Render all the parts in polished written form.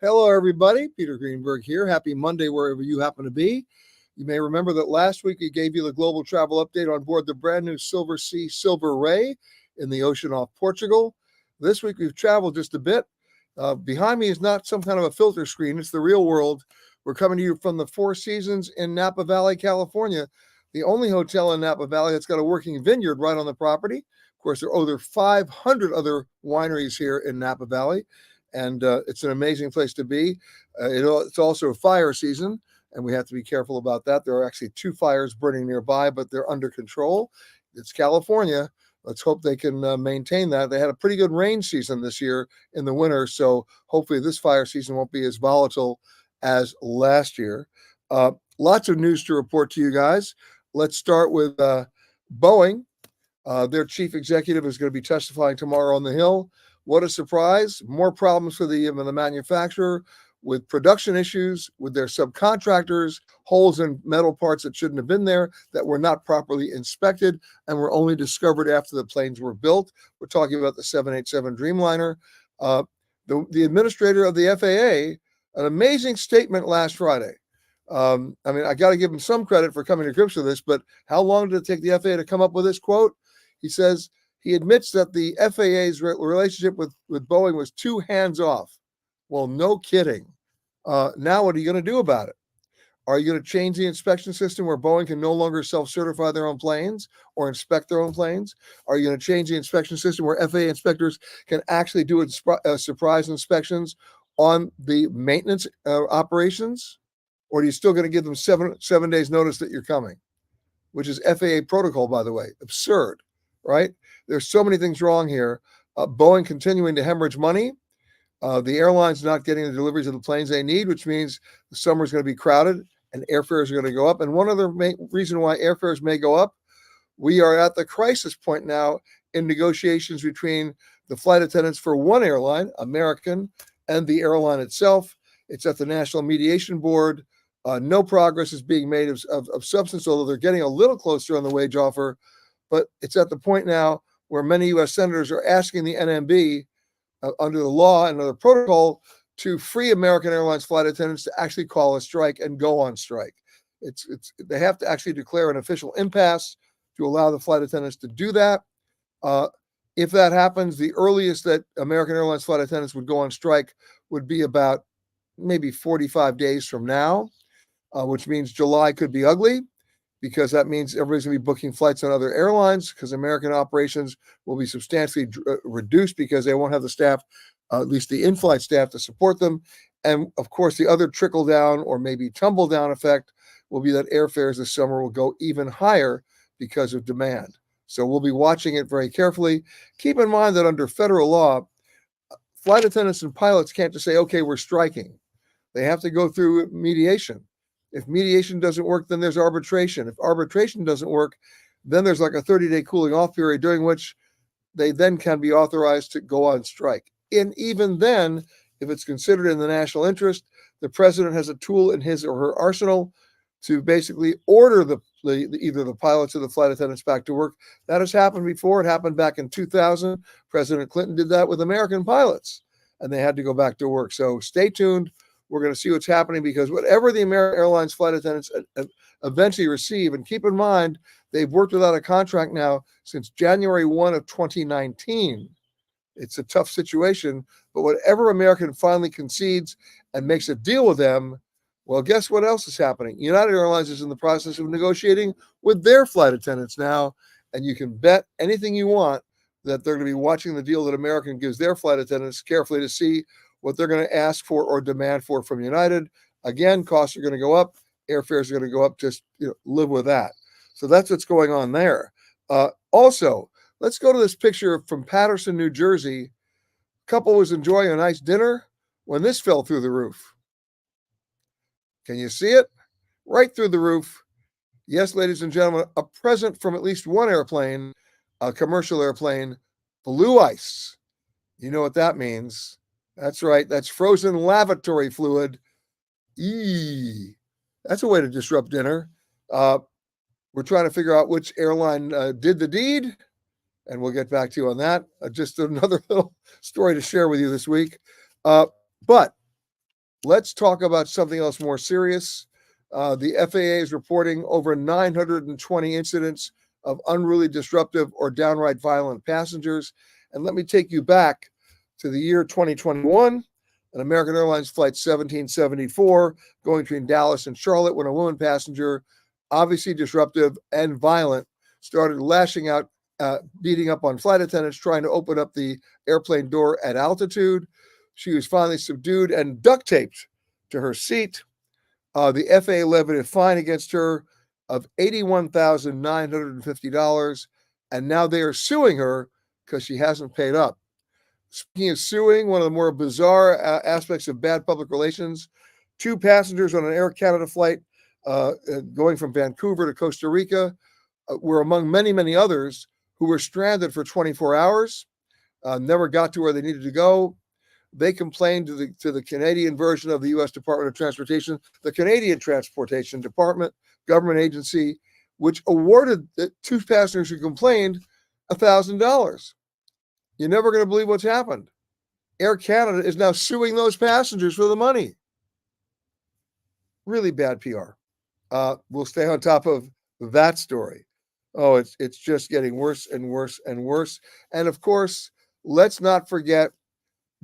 Hello, everybody. Peter Greenberg here. Happy Monday, wherever you happen to be. You may remember that last week we gave you the global travel update on board the brand new Silver Sea Silver Ray in the ocean off Portugal. This week we've traveled just a bit. Behind me is not some kind of a filter screen, it's the real world. We're coming to you from the Four Seasons in Napa Valley, California, the only hotel in Napa Valley that's got a working vineyard right on the property. Of course, there are over 500 other wineries here in Napa Valley, and it's an amazing place to be. It's also fire season, and we have to be careful about that. There are actually 2 fires burning nearby, but they're under control. It's California. Let's hope they can maintain that. They had a pretty good rain season this year in the winter, so hopefully this fire season won't be as volatile as last year. Lots of news to report to you guys. Let's start with Boeing. Their chief executive is going to be testifying tomorrow on the Hill. What a surprise. More problems for the manufacturer with production issues, with their subcontractors, holes in metal parts that shouldn't have been there, that were not properly inspected, and were only discovered after the planes were built. We're talking about the 787 Dreamliner. The administrator of the FAA, an amazing statement last Friday. I got to give him some credit for coming to grips with this, but how long did it take the FAA to come up with this quote? He says he admits that the FAA's relationship with Boeing was too hands-off. Well, no kidding. Now what are you going to do about it? Are you going to change the inspection system where Boeing can no longer self-certify their own planes or inspect their own planes? Are you going to change the inspection system where FAA inspectors can actually do surprise inspections on the maintenance operations? Or are you still going to give them seven days notice that you're coming? Which is FAA protocol, by the way. Absurd, right? There's so many things wrong here. Boeing continuing to hemorrhage money. The airlines not getting the deliveries of the planes they need, which means the summer is going to be crowded and airfares are going to go up. And one other reason why airfares may go up, we are at the crisis point now in negotiations between the flight attendants for one airline, American, and the airline itself. It's at the National Mediation Board. No progress is being made of substance, although they're getting a little closer on the wage offer. But it's at the point now where many U.S. senators are asking the NMB, under the law and under the protocol, to free American Airlines flight attendants to actually call a strike and go on strike. They have to actually declare an official impasse to allow the flight attendants to do that. If that happens, the earliest that American Airlines flight attendants would go on strike would be about maybe 45 days from now, which means July could be ugly, because that means everybody's going to be booking flights on other airlines, because American operations will be substantially reduced because they won't have the staff, at least the in-flight staff, to support them. And of course, the other trickle down or maybe tumble down effect will be that airfares this summer will go even higher because of demand. So we'll be watching it very carefully. Keep in mind that under federal law, flight attendants and pilots can't just say, okay, we're striking. They have to go through mediation. If mediation doesn't work, then there's arbitration. If arbitration doesn't work, then there's like a 30-day cooling off period during which they then can be authorized to go on strike. And even then, if it's considered in the national interest, the president has a tool in his or her arsenal to basically order either the pilots or the flight attendants back to work. That has happened before. It happened back in 2000. President Clinton did that with American pilots, and they had to go back to work. So stay tuned. We're going to see what's happening, because whatever the American Airlines flight attendants eventually receive, and keep in mind, they've worked without a contract now since January 1 of 2019. It's a tough situation, but whatever American finally concedes and makes a deal with them, well, guess what else is happening? United Airlines is in the process of negotiating with their flight attendants now, and you can bet anything you want that they're going to be watching the deal that American gives their flight attendants carefully to see what they're going to ask for or demand for from United. Again, costs are going to go up, airfares are going to go up. Just live with that. So that's what's going on there. Also, let's go to this picture from Paterson, New Jersey. Couple was enjoying a nice dinner when this fell through the roof. Can you see it? Right through the roof. Yes, ladies and gentlemen, a present from at least one airplane, a commercial airplane, blue ice. You know what that means. That's right. That's frozen lavatory fluid. Eee. That's a way to disrupt dinner. We're trying to figure out which airline did the deed, and we'll get back to you on that. Just another little story to share with you this week. But Let's talk about something else more serious. The FAA is reporting over 920 incidents of unruly, disruptive, or downright violent passengers. And let me take you back to the year 2021, an American Airlines flight 1774 going between Dallas and Charlotte, when a woman passenger, obviously disruptive and violent, started lashing out, beating up on flight attendants, trying to open up the airplane door at altitude. She was finally subdued and duct taped to her seat. The FAA levied a fine against her of $81,950, and now they are suing her because she hasn't paid up. Speaking of suing, one of the more bizarre aspects of bad public relations, two passengers on an Air Canada flight going from Vancouver to Costa Rica were among many, many others who were stranded for 24 hours, never got to where they needed to go. They complained to the Canadian version of the U.S. Department of Transportation, the Canadian Transportation Department, government agency, which awarded the two passengers who complained $1,000. You're never going to believe what's happened. Air Canada is now suing those passengers for the money. Really bad PR. We'll stay on top of that story. Oh, it's just getting worse and worse and worse. And of course, let's not forget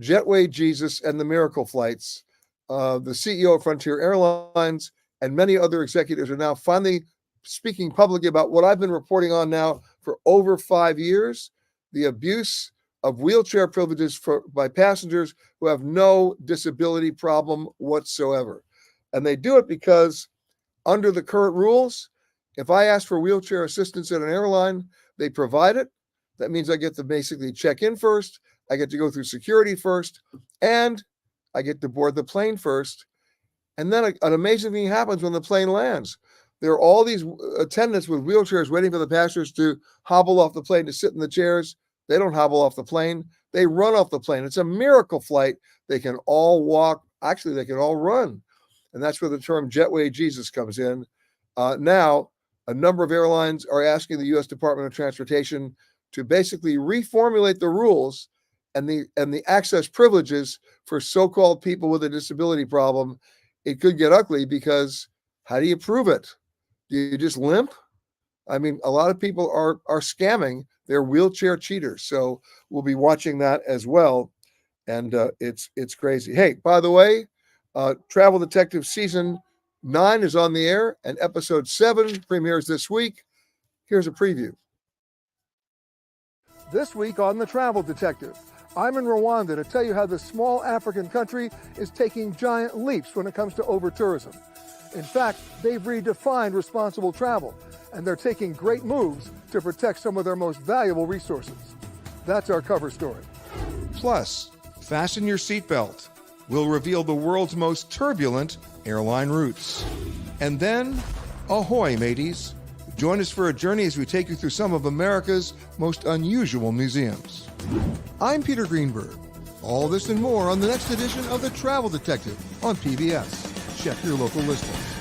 Jetway Jesus and the Miracle Flights. The CEO of Frontier Airlines and many other executives are now finally speaking publicly about what I've been reporting on now for over 5 years, the abuse of wheelchair privileges by passengers who have no disability problem whatsoever. And they do it because under the current rules, if I ask for wheelchair assistance at an airline, they provide it. That means I get to basically check in first. I get to go through security first, and I get to board the plane first. And then an amazing thing happens when the plane lands. There are all these attendants with wheelchairs waiting for the passengers to hobble off the plane to sit in the chairs. They don't hobble off the plane. They run off the plane. It's a miracle flight. They can all walk. Actually, they can all run. And that's where the term Jetway Jesus comes in. Now, a number of airlines are asking the U.S. Department of Transportation to basically reformulate the rules and the access privileges for so-called people with a disability problem. It could get ugly because how do you prove it? Do you just limp? I mean, a lot of people are scamming. They're wheelchair cheaters. So we'll be watching that as well. And it's crazy. Hey, by the way, Travel Detective Season 9 is on the air, and Episode 7 premieres this week. Here's a preview. This week on The Travel Detective, I'm in Rwanda to tell you how this small African country is taking giant leaps when it comes to over-tourism. In fact, they've redefined responsible travel, and they're taking great moves to protect some of their most valuable resources. That's our cover story. Plus, fasten your seatbelt. We'll reveal the world's most turbulent airline routes. And then, ahoy, mateys. Join us for a journey as we take you through some of America's most unusual museums. I'm Peter Greenberg. All this and more on the next edition of The Travel Detective on PBS. Check your local listings.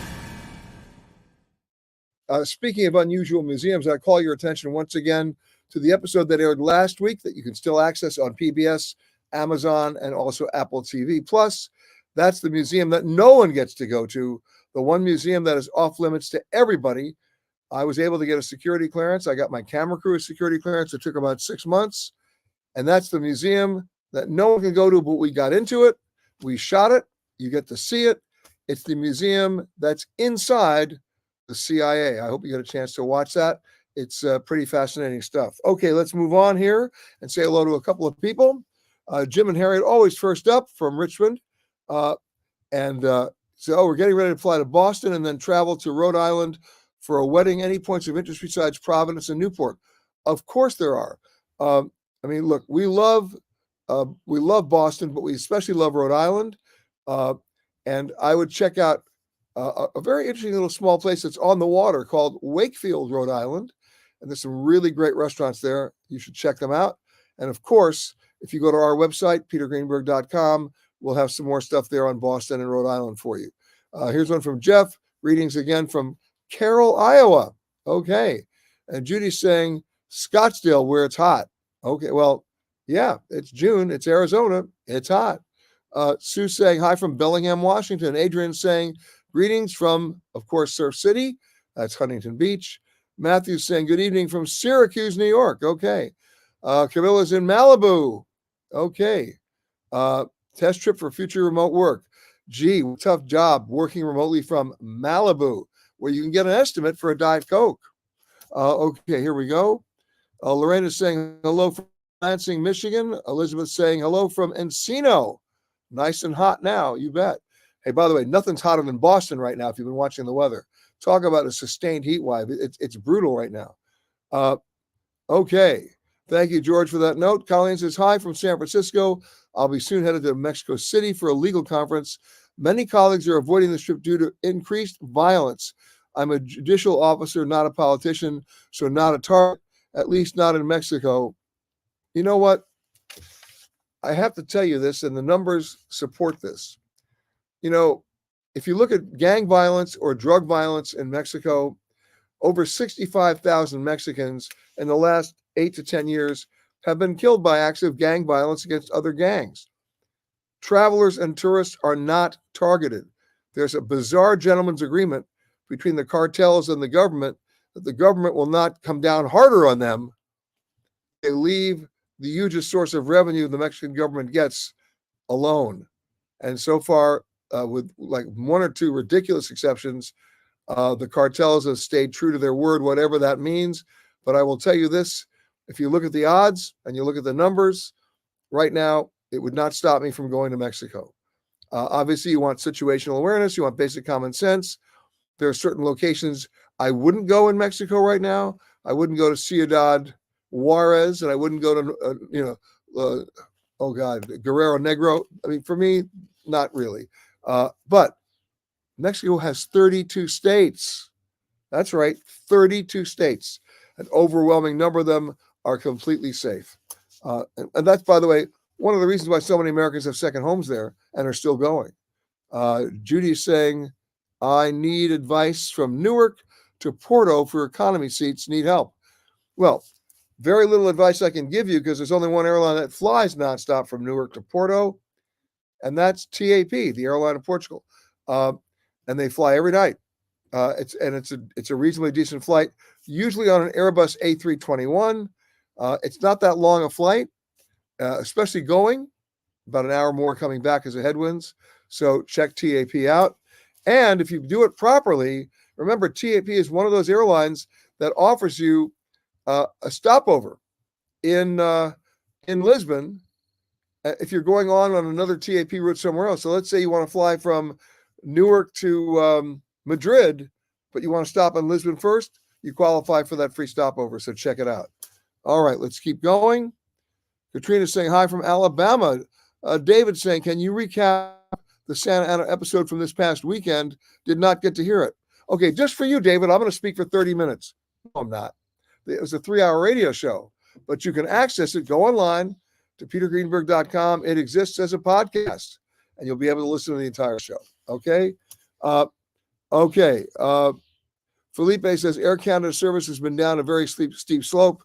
Speaking of unusual museums, I call your attention once again to the episode that aired last week that you can still access on PBS, Amazon, and also Apple TV. Plus, that's the museum that no one gets to go to, the one museum that is off limits to everybody. I was able to get a security clearance. I got my camera crew a security clearance. It took about 6 months. And that's the museum that no one can go to, but we got into it. We shot it. You get to see it. It's the museum that's inside the CIA. I hope you get a chance to watch that. It's pretty fascinating stuff. Okay, let's move on here and say hello to a couple of people. Jim and Harriet, always first up from Richmond. So we're getting ready to fly to Boston and then travel to Rhode Island for a wedding. Any points of interest besides Providence and Newport? Of course there are. I mean, look, we love Boston, but we especially love Rhode Island. And I would check out a very interesting little small place that's on the water called Wakefield, Rhode Island. And there's some really great restaurants there. You should check them out. And of course, if you go to our website, petergreenberg.com, we'll have some more stuff there on Boston and Rhode Island for you. Here's one from Jeff. Greetings again from Carroll, Iowa. Okay. And Judy's saying Scottsdale, where it's hot. Okay. Well, yeah, it's June. It's Arizona. It's hot. Sue saying hi from Bellingham, Washington. Adrian saying greetings from, of course, Surf City. That's Huntington Beach. Matthew saying good evening from Syracuse, New York. Okay. Camilla's in Malibu. Okay. Test trip for future remote work. Gee, tough job working remotely from Malibu, where you can get an estimate for a Diet Coke. Okay, here we go. Lorraine is saying hello from Lansing, Michigan. Elizabeth saying hello from Encino. Nice and hot now, you bet. Hey, by the way, nothing's hotter than Boston right now if you've been watching the weather. Talk about a sustained heat wave. It's brutal right now. Okay. Thank you, George, for that note. Colleen says hi from San Francisco. I'll be soon headed to Mexico City for a legal conference. Many colleagues are avoiding this trip due to increased violence. I'm a judicial officer, not a politician, so not a target, at least not in Mexico. You know what? I have to tell you this, and the numbers support this. You know, if you look at gang violence or drug violence in Mexico, over 65,000 Mexicans in the last 8 to 10 years have been killed by acts of gang violence against other gangs. Travelers and tourists are not targeted. There's a bizarre gentleman's agreement between the cartels and the government that the government will not come down harder on them. They leave the hugest source of revenue the Mexican government gets alone. And so far, with like one or two ridiculous exceptions, the cartels have stayed true to their word, whatever that means. But I will tell you this, if you look at the odds and you look at the numbers, right now, it would not stop me from going to Mexico. Obviously, you want situational awareness. You want basic common sense. There are certain locations I wouldn't go in Mexico right now. I wouldn't go to Ciudad Juarez, and I wouldn't go to, Guerrero Negro. I mean, for me, not really. But Mexico has 32 states. That's right, 32 states. An overwhelming number of them are completely safe. And that's, by the way, one of the reasons why so many Americans have second homes there and are still going. Judy's saying, I need advice from Newark to Porto for economy seats, need help. Well, very little advice I can give you because there's only one airline that flies nonstop from Newark to Porto, and that's TAP, the airline of Portugal. And they fly every night. It's a reasonably decent flight, usually on an Airbus A321. It's not that long a flight, especially going, about an hour more coming back as a headwinds. So check TAP out. And if you do it properly, remember TAP is one of those airlines that offers you a stopover in Lisbon if you're going on another TAP route somewhere else. So let's say you want to fly from Newark to Madrid, but you want to stop in Lisbon first, you qualify for that free stopover. So check it out. All right, let's keep going. Katrina's saying hi from Alabama. David saying, can you recap the Santa Ana episode from this past weekend? Did not get to hear it. Okay, just for you, David, I'm going to speak for 30 minutes. No, I'm not. It was a 3-hour radio show, but you can access it. Go online to petergreenberg.com. It exists as a podcast, and you'll be able to listen to the entire show. Okay? Felipe says Air Canada service has been down a very steep slope.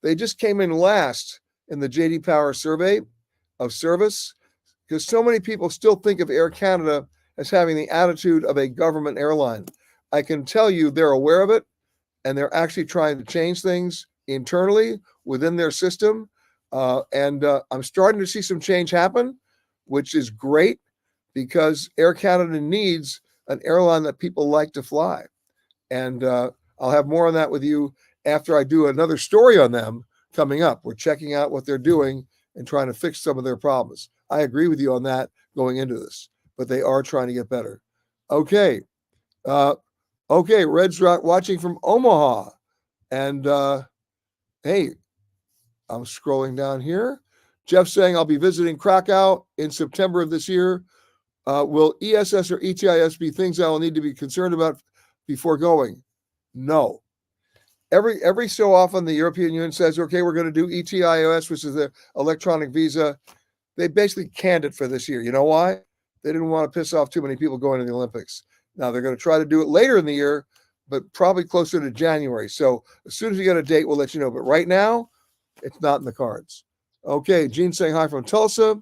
They just came in last in the J.D. Power survey of service because so many people still think of Air Canada as having the attitude of a government airline. I can tell you they're aware of it, and they're actually trying to change things internally within their system. And I'm starting to see some change happen, which is great because Air Canada needs an airline that people like to fly. And I'll have more on that with you after I do another story on them coming up. We're checking out what they're doing and trying to fix some of their problems. I agree with you on that going into this, but they are trying to get better. Okay. Red's watching from Omaha. And hey, I'm scrolling down here. Jeff saying I'll be visiting Krakow in September of this year. Will ESS or ETIS be things I will need to be concerned about before going? No. Every so often, the European Union says, okay, we're going to do ETIOS, which is the electronic visa. They basically canned it for this year. You know why? They didn't want to piss off too many people going to the Olympics. Now, they're going to try to do it later in the year, but probably closer to January. So as soon as we get a date, we'll let you know. But right now, it's not in the cards. Okay, Gene saying hi from Tulsa.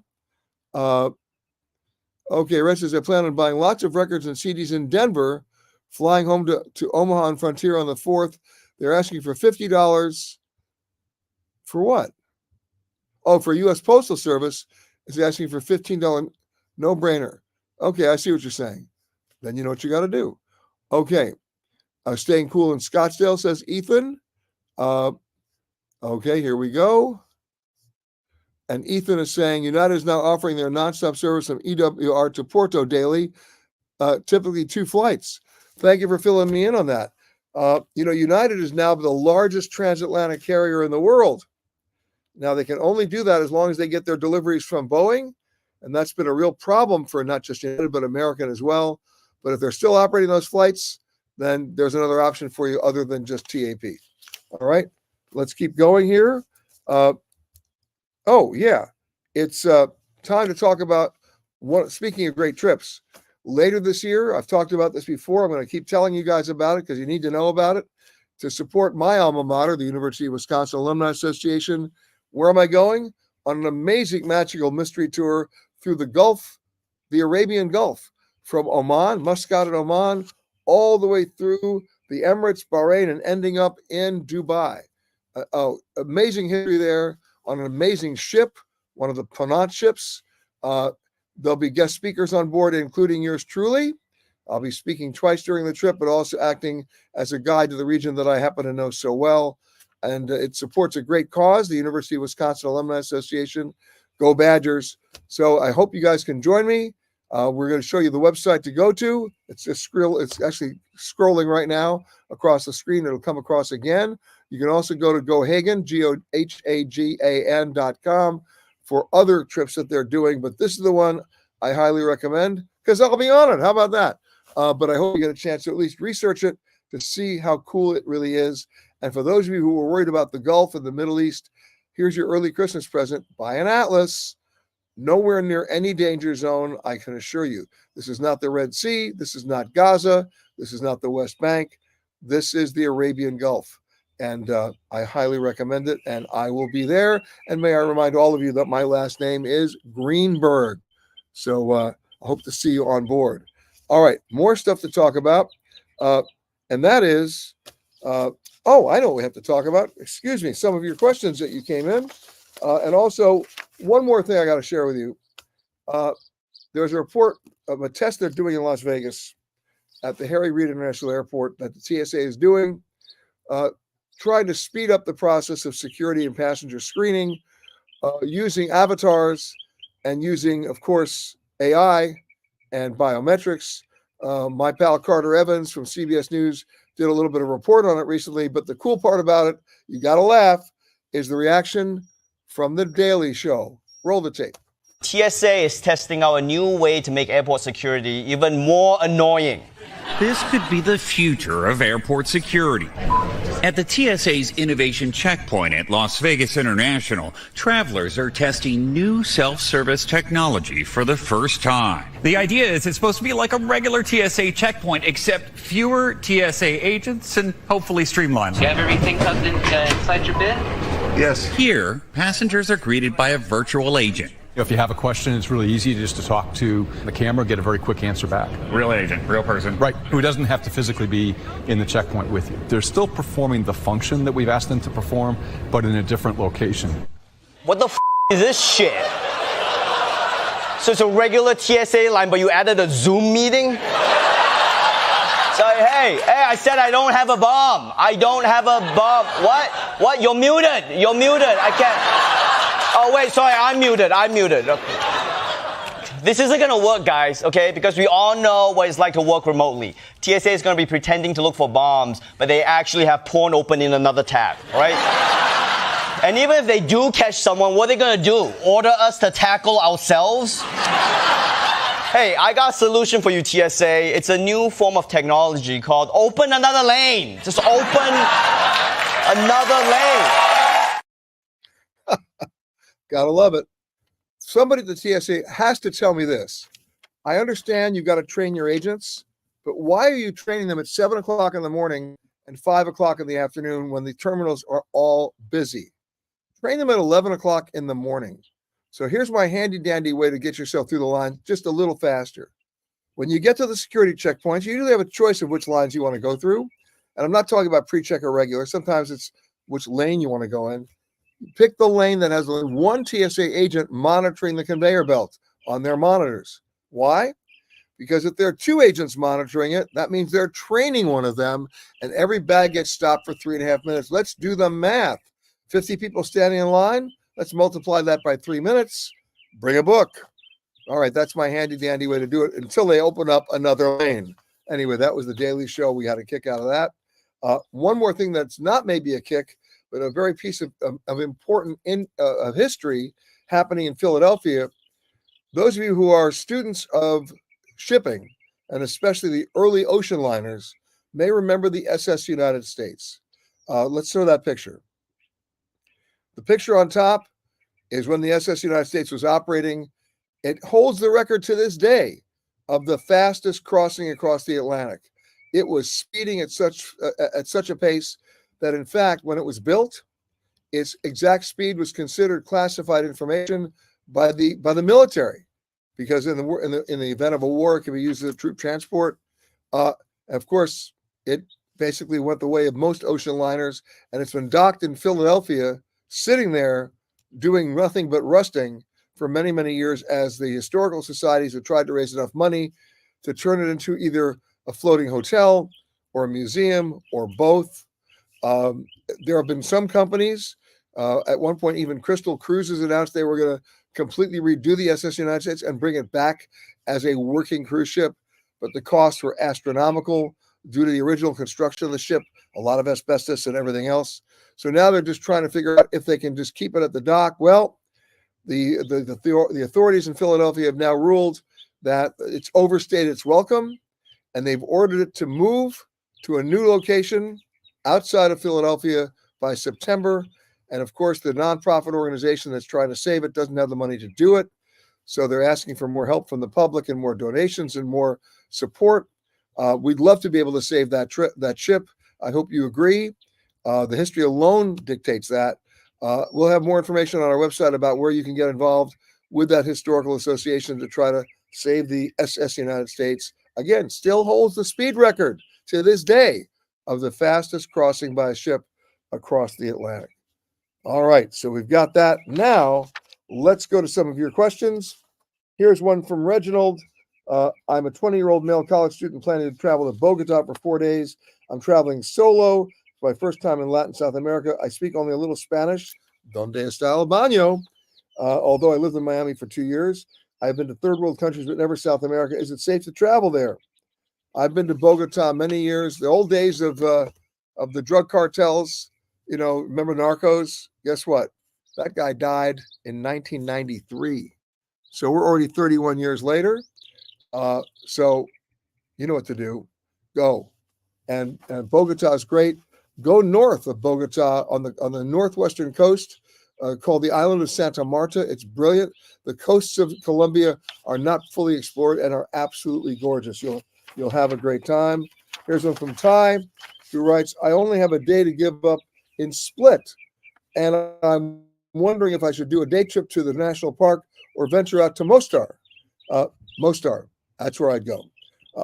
Okay, Red says, I plan on buying lots of records and CDs in Denver, flying home to Omaha and Frontier on the 4th. They're asking for $50 for what? Oh, for U.S. Postal Service, it's asking for $15. No brainer. Okay, I see what you're saying. Then you know what you got to do. Okay. Staying cool in Scottsdale, says Ethan. Okay, here we go. And Ethan is saying United is now offering their nonstop service from EWR to Porto daily, typically 2 flights. Thank you for filling me in on that. United is now the largest transatlantic carrier in the world. Now, they can only do that as long as they get their deliveries from Boeing, and that's been a real problem for not just United, but American as well. But if they're still operating those flights, then there's another option for you other than just TAP. All right, let's keep going here. It's time to talk about speaking of great trips. Later this year, I've talked about this before. I'm going to keep telling you guys about it because you need to know about it. To support my alma mater, the University of Wisconsin Alumni Association, where am I going? On an amazing magical mystery tour through the Gulf, the Arabian Gulf, from Oman, Muscat in Oman, all the way through the Emirates, Bahrain, and ending up in Dubai. Amazing history there on an amazing ship, one of the Ponant ships. There'll be guest speakers on board, including yours truly. I'll be speaking twice during the trip, but also acting as a guide to the region that I happen to know so well. And it supports a great cause, the University of Wisconsin Alumni Association. Go Badgers. So I hope you guys can join me. We're going to show you the website to go to. It's actually scrolling right now across the screen. It'll come across again. You can also go to GoHagan, GoHagan.com, for other trips that they're doing. But this is the one I highly recommend because I'll be on it. How about that? But I hope you get a chance to at least research it to see how cool it really is. And for those of you who are worried about the Gulf and the Middle East, here's your early Christmas present. Buy an atlas. Nowhere near any danger zone, I can assure you. This is not the Red Sea. This is not Gaza. This is not the West Bank. This is the Arabian Gulf. And I highly recommend it, and I will be there. And may I remind all of you that my last name is Greenberg. So I hope to see you on board. All right, more stuff to talk about. And that is, I know what we have to talk about. Excuse me, some of your questions that you came in. And also, one more thing I got to share with you. There's a report of a test they're doing in Las Vegas at the Harry Reid International Airport that the TSA is doing, trying to speed up the process of security and passenger screening, using avatars and using, of course, AI and biometrics. My pal Carter Evans from CBS News did a little bit of report on it recently, but the cool part about it, you got to laugh, is the reaction from The Daily Show. Roll the tape. TSA is testing out a new way to make airport security even more annoying. This could be the future of airport security. At the TSA's Innovation Checkpoint at Las Vegas International, travelers are testing new self-service technology for the first time. The idea is it's supposed to be like a regular TSA checkpoint, except fewer TSA agents and hopefully streamlined. Do you have everything tucked inside your bin? Yes. Here, passengers are greeted by a virtual agent. If you have a question, it's really easy just to talk to the camera, get a very quick answer back. Real agent, real person. Right, who doesn't have to physically be in the checkpoint with you. They're still performing the function that we've asked them to perform, but in a different location. What the is this shit? So it's a regular TSA line, but you added a Zoom meeting? So, hey, I said I don't have a bomb. I don't have a bomb. What? You're muted. I can't. Oh, wait, sorry, I'm muted. Okay. This isn't going to work, guys, okay? Because we all know what it's like to work remotely. TSA is going to be pretending to look for bombs, but they actually have porn open in another tab, right? And even if they do catch someone, what are they going to do? Order us to tackle ourselves? Hey, I got a solution for you, TSA. It's a new form of technology called open another lane. Just open another lane. Gotta love it. Somebody at the TSA has to tell me this. I understand you've got to train your agents, but why are you training them at 7 o'clock in the morning and 5 o'clock in the afternoon when the terminals are all busy? Train them at 11 o'clock in the morning. So here's my handy dandy way to get yourself through the line just a little faster. When you get to the security checkpoints, you usually have a choice of which lines you want to go through. And I'm not talking about pre-check or regular. Sometimes it's which lane you want to go in. Pick the lane that has only one TSA agent monitoring the conveyor belt on their monitors. Why? Because if there are two agents monitoring it, that means they're training one of them, and every bag gets stopped for 3.5 minutes. Let's do the math. 50 people standing in line. Let's multiply that by 3 minutes. Bring a book. All right, that's my handy dandy way to do it until they open up another lane. Anyway, that was the Daily Show. We had a kick out of that. One more thing that's not maybe a kick, but a very piece of important of history happening in Philadelphia. Those of you who are students of shipping, and especially the early ocean liners, may remember the SS United States. Let's show that picture. The picture on top is when the SS United States was operating. It holds the record to this day of the fastest crossing across the Atlantic. It was speeding at such a pace that, in fact, when it was built, its exact speed was considered classified information by the military, because in the event of a war, it can be used as a troop transport. Of course, it basically went the way of most ocean liners, and it's been docked in Philadelphia, sitting there doing nothing but rusting for many, many years, as the historical societies have tried to raise enough money to turn it into either a floating hotel or a museum or both. There have been some companies, at one point, even Crystal Cruises announced they were going to completely redo the SS United States and bring it back as a working cruise ship, but the costs were astronomical due to the original construction of the ship, a lot of asbestos and everything else. So now they're just trying to figure out if they can just keep it at the dock. Well, the authorities in Philadelphia have now ruled that it's overstayed its welcome, and they've ordered it to move to a new location outside of Philadelphia by September. And of course, the nonprofit organization that's trying to save it doesn't have the money to do it. So they're asking for more help from the public and more donations and more support. We'd love to be able to save that ship. I hope you agree. The history alone dictates that. We'll have more information on our website about where you can get involved with that historical association to try to save the SS United States. Again, still holds the speed record to this day of the fastest crossing by a ship across the Atlantic. All right, so we've got that. Now, let's go to some of your questions. Here's one from Reginald. I'm a 20-year-old male college student planning to travel to Bogota for 4 days. I'm traveling solo. It's my first time in Latin South America. I speak only a little Spanish. Donde está el baño? Although I lived in Miami for 2 years. I've been to third world countries, but never South America. Is it safe to travel there? I've been to Bogota many years. The old days of the drug cartels. You know, remember Narcos? Guess what? That guy died in 1993. So we're already 31 years later. So you know what to do. Go. And Bogota is great. Go north of Bogota on the northwestern coast, called the island of Santa Marta. It's brilliant. The coasts of Colombia are not fully explored and are absolutely gorgeous. You'll have a great time. Here's one from Ty, who writes, I only have a day to give up in Split, and I'm wondering if I should do a day trip to the national park or venture out to Mostar. Mostar, that's where I'd go.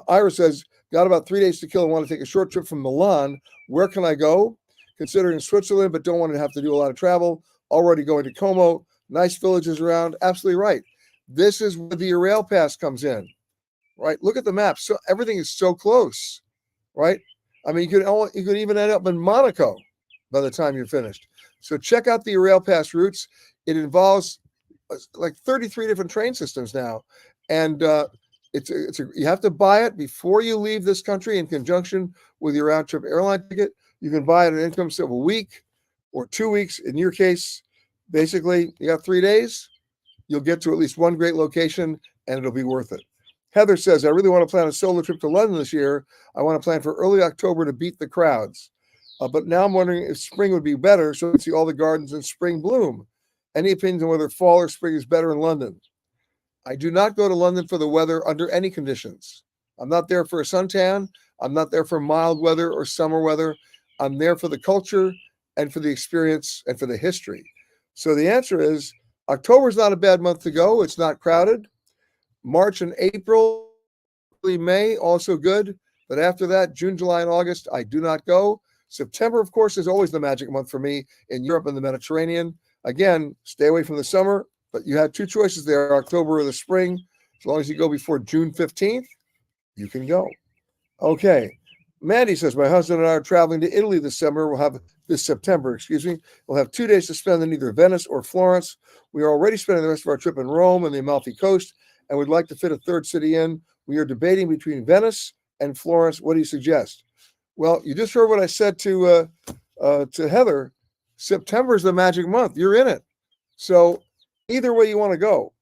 Ira says, got about 3 days to kill and want to take a short trip from Milan. Where can I go? Considering Switzerland, but don't want to have to do a lot of travel. Already going to Como. Nice villages around. Absolutely right. This is where the Rail Pass comes in, right? Look at the map. So everything is so close, right? I mean, you could even end up in Monaco by the time you're finished. So check out the Rail Pass routes. It involves like 33 different train systems now, and you have to buy it before you leave this country in conjunction with your round trip airline ticket. You can buy it at an income of a week or 2 weeks. In your case, basically, you got 3 days. You'll get to at least one great location, and it'll be worth it. Heather says, I really want to plan a solo trip to London this year. I want to plan for early October to beat the crowds. But now I'm wondering if spring would be better so we can see all the gardens in spring bloom. Any opinions on whether fall or spring is better in London? I do not go to London for the weather under any conditions. I'm not there for a suntan. I'm not there for mild weather or summer weather. I'm there for the culture and for the experience and for the history. So the answer is, October's not a bad month to go. It's not crowded. March and April, May, also good. But after that, June, July, and August, I do not go. September, of course, is always the magic month for me in Europe and the Mediterranean. Again, stay away from the summer, but you had two choices there, October or the spring. As long as you go before June 15th, you can go. Okay. Mandy says, my husband and I are traveling to Italy this September, We'll have 2 days to spend in either Venice or Florence. We are already spending the rest of our trip in Rome and the Amalfi Coast, and would like to fit a third city in. We are debating between Venice and Florence. What do you suggest? Well, you just heard what I said to Heather. September is the magic month. You're in it. So either way you want to go,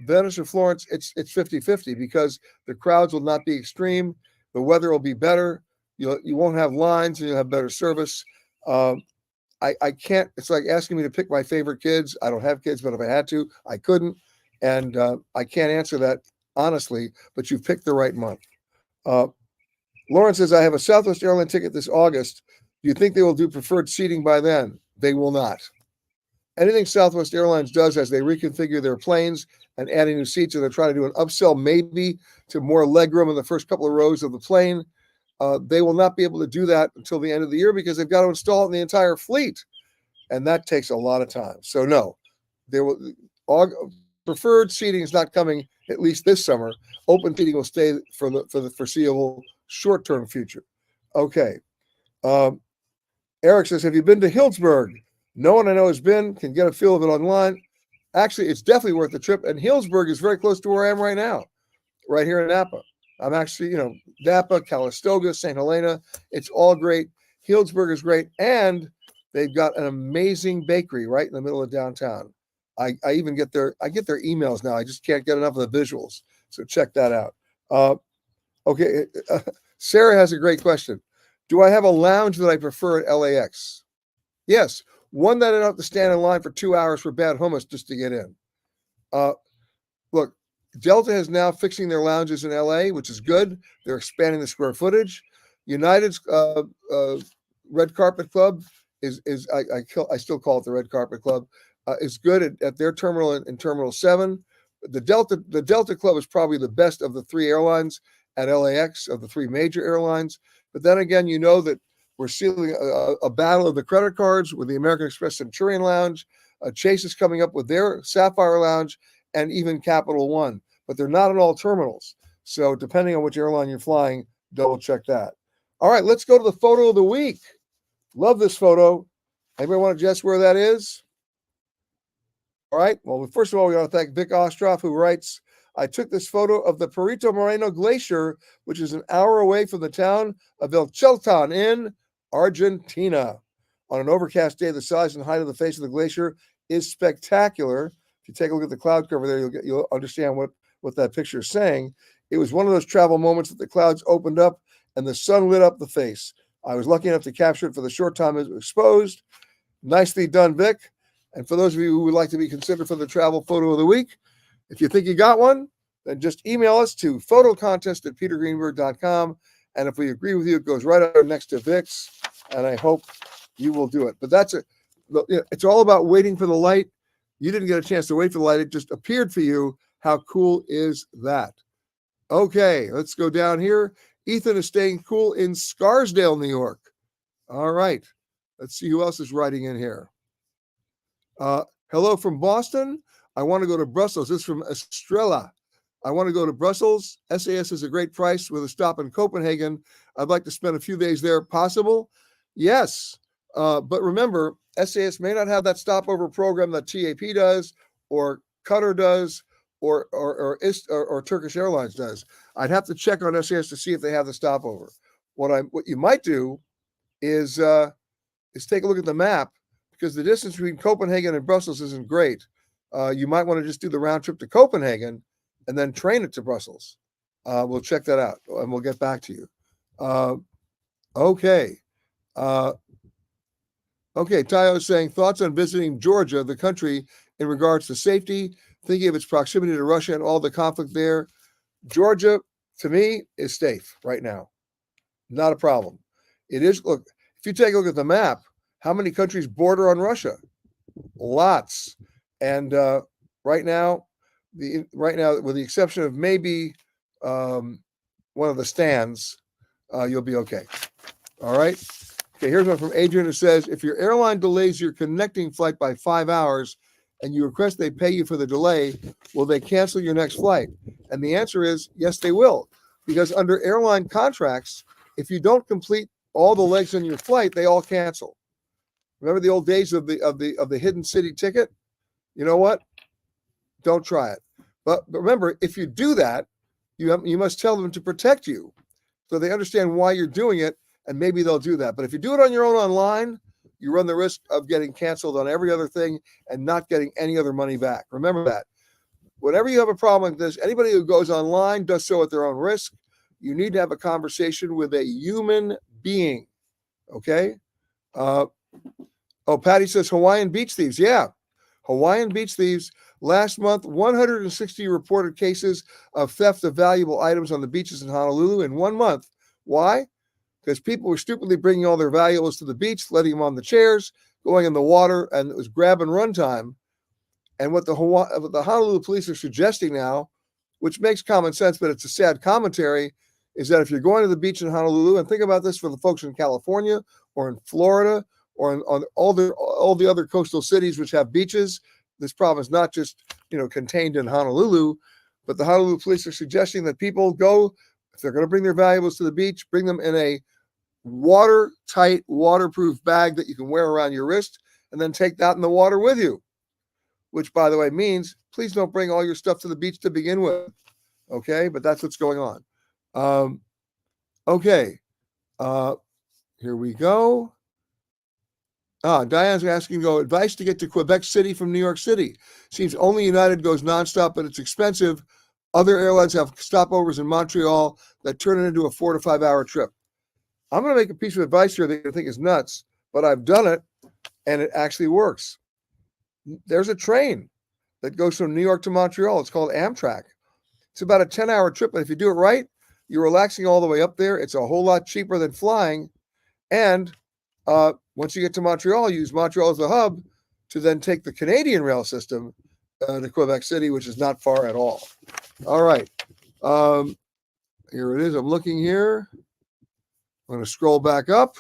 Venice or Florence, it's 50-50 because the crowds will not be extreme. The weather will be better. You won't have lines and you'll have better service. I can't, it's like asking me to pick my favorite kids. I don't have kids, but if I had to, I couldn't. And I can't answer that honestly, but you've picked the right month. Lauren says, I have a Southwest Airlines ticket this August. Do you think they will do preferred seating by then? They will not. Anything Southwest Airlines does as they reconfigure their planes and adding new seats, and they're trying to do an upsell maybe to more legroom in the first couple of rows of the plane, they will not be able to do that until the end of the year because they've got to install it in the entire fleet. And that takes a lot of time. So no, preferred seating is not coming at least this summer. Open seating will stay for the foreseeable short-term future. Okay. Eric says, have you been to Hillsburg? No one I know has been, can get a feel of it online. Actually, it's definitely worth the trip. And Hillsburg is very close to where I am right now, right here in Napa. I'm actually, Napa, Calistoga, St. Helena. It's all great. Hillsburg is great. And they've got an amazing bakery right in the middle of downtown. I get their emails now. I just can't get enough of the visuals. So check that out. Okay. Sarah has a great question. Do I have a lounge that I prefer at LAX? Yes. One that I don't have to stand in line for 2 hours for bad hummus just to get in. Look, Delta is now fixing their lounges in LA, which is good. They're expanding the square footage. United's Red Carpet Club I still call it the Red Carpet Club, is good at their terminal in Terminal 7. The Delta Club is probably the best of the three airlines at LAX, of the three major airlines. But then again, that we're sealing a battle of the credit cards with the American Express Centurion Lounge. Chase is coming up with their Sapphire Lounge, and even Capital One. But they're not at all terminals. So depending on which airline you're flying, double check that. All right, let's go to the photo of the week. Love this photo. Anybody want to guess where that is? All right. Well, first of all, we want to thank Vic Ostroff, who writes, I took this photo of the Perito Moreno Glacier, which is an hour away from the town of El Cheltan in Argentina. On an overcast day, the size and height of the face of the glacier is spectacular. If you take a look at the cloud cover there, you'll understand what that picture is saying. It was one of those travel moments that the clouds opened up and the sun lit up the face. I was lucky enough to capture it for the short time it was exposed. Nicely done, Vic. And for those of you who would like to be considered for the travel photo of the week, if you think you got one, then just email us to photocontest@petergreenberg.com. And if we agree with you, it goes right up next to Vic's. And I hope you will do it. But it's all about waiting for the light. You didn't get a chance to wait for the light. It just appeared for you. How cool is that? Okay, let's go down here. Ethan is staying cool in Scarsdale, New York. All right. Let's see who else is writing in here. Hello from Boston. I want to go to Brussels. This is from Estrella. I want to go to Brussels. SAS is a great price with a stop in Copenhagen. I'd like to spend a few days there. Possible? Yes. But remember, SAS may not have that stopover program that TAP does, or Qatar does, or Turkish Airlines does. I'd have to check on SAS to see if they have the stopover. What you might do is take a look at the map, because the distance between Copenhagen and Brussels isn't great. You might want to just do the round trip to Copenhagen and then train it to Brussels. We'll check that out and we'll get back to you. Okay. Okay, Tayo is saying, thoughts on visiting Georgia, the country, in regards to safety, thinking of its proximity to Russia and all the conflict there. Georgia, to me, is safe right now. Not a problem. It is, look, if you take a look at the map, how many countries border on Russia? Lots. And right now, with the exception of maybe one of the stands, you'll be okay. All right. Okay, here's one from Adrian who says, if your airline delays your connecting flight by 5 hours and you request they pay you for the delay, will they cancel your next flight? And the answer is yes, they will. Because under airline contracts, if you don't complete all the legs in your flight, they all cancel. Remember the old days of the hidden city ticket? You know what? Don't try it. But remember, if you do that, you must tell them to protect you, so they understand why you're doing it, and maybe they'll do that. But if you do it on your own online, you run the risk of getting canceled on every other thing and not getting any other money back. Remember that. Whenever you have a problem like this, anybody who goes online does so at their own risk. You need to have a conversation with a human being. Okay? Patty says Hawaiian beach thieves. Yeah, Hawaiian beach thieves. Last month, 160 reported cases of theft of valuable items on the beaches in Honolulu in 1 month. Why? Because people were stupidly bringing all their valuables to the beach, letting them on the chairs, going in the water, and it was grab and run time. And what the Honolulu police are suggesting now, which makes common sense, but it's a sad commentary, is that if you're going to the beach in Honolulu, and think about this for the folks in California or in Florida or on all the other coastal cities which have beaches, this problem is not just contained in Honolulu, but the Honolulu police are suggesting that people go, if they're going to bring their valuables to the beach, bring them in a watertight, waterproof bag that you can wear around your wrist, and then take that in the water with you. Which, by the way, means please don't bring all your stuff to the beach to begin with. Okay, but that's what's going on. Okay, here we go. Diane's asking, advice to get to Quebec City from New York City. Seems only United goes nonstop, but it's expensive. Other airlines have stopovers in Montreal that turn it into a 4 to 5 hour trip. I'm going to make a piece of advice here that I think is nuts, but I've done it, and it actually works. There's a train that goes from New York to Montreal. It's called Amtrak. It's about a 10-hour trip, but if you do it right, you're relaxing all the way up there. It's a whole lot cheaper than flying. And once you get to Montreal, you use Montreal as a hub to then take the Canadian rail system to Quebec City, which is not far at all. All right. Here it is. I'm looking here. I'm going to scroll back up.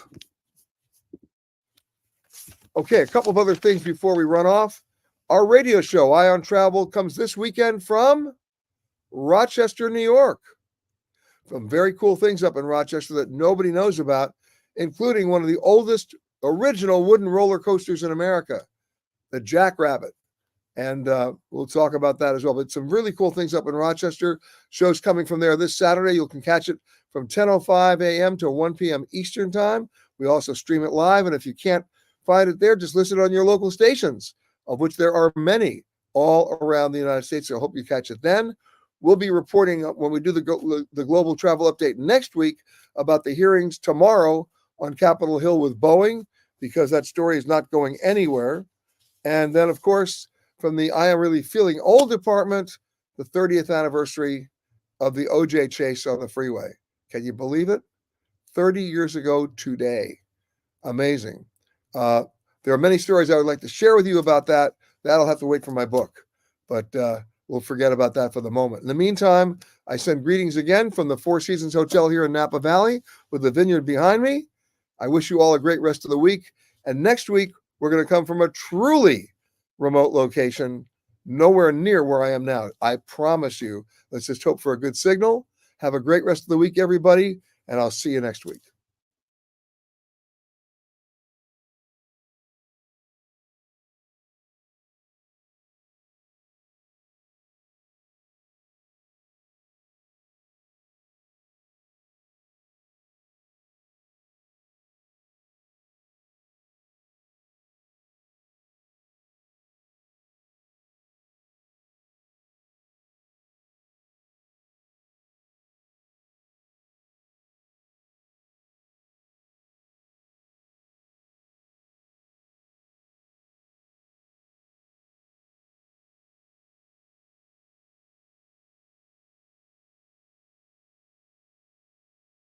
Okay, a couple of other things before we run off. Our radio show, Eye on Travel, comes this weekend from Rochester, New York. Some very cool things up in Rochester that nobody knows about, including one of the oldest original wooden roller coasters in America, the Jackrabbit. And we'll talk about that as well. But some really cool things up in Rochester. Shows coming from there this Saturday. You can catch it from 10:05 a.m. to 1 p.m. Eastern time. We also stream it live. And if you can't find it there, just listen on your local stations, of which there are many all around the United States. So I hope you catch it then. We'll be reporting when we do the global travel update next week about the hearings tomorrow on Capitol Hill with Boeing, because that story is not going anywhere. And then, of course, from the I Am Really Feeling Old department, the 30th anniversary of the OJ chase on the freeway. Can you believe it? 30 years ago today. Amazing. There are many stories I would like to share with you about that. That'll have to wait for my book, but we'll forget about that for the moment. In the meantime, I send greetings again from the Four Seasons Hotel here in Napa Valley with the vineyard behind me. I wish you all a great rest of the week. And next week, we're going to come from a truly remote location, nowhere near where I am now. I promise you. Let's just hope for a good signal. Have a great rest of the week, everybody, and I'll see you next week.